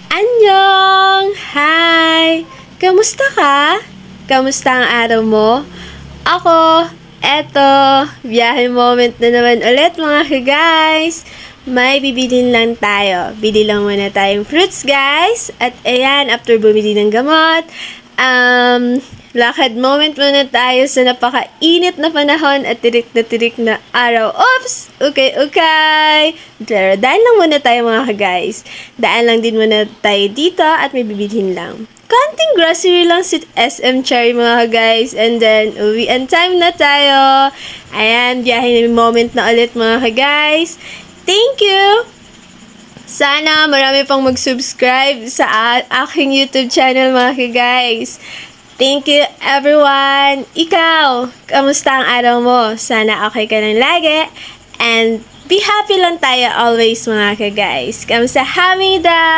Annyeong! Hi! Kamusta ka? Kamusta ang araw mo? Ako, eto, biyahe moment na naman ulit mga guys. May bibilin lang tayo. Bili lang muna tayong fruits guys. At ayan, after bumili ng gamot, lakad moment muna tayo sa napakainit na panahon at tirik na araw. Oops! Okay. Pero daan lang muna tayo mga guys. Daan lang din muna tayo dito at may bibilhin lang. Konting grocery lang sa SM Cherry mga guys. And then, uwian time na tayo. Ayan, biyahe na moment na ulit mga guys. Thank you! Sana marami pang mag-subscribe sa aking YouTube channel mga guys. Thank you everyone! Ikaw, kamusta ang araw mo? Sana okay ka lang lagi. And be happy lang tayo always mga guys. Kamusta Hamida?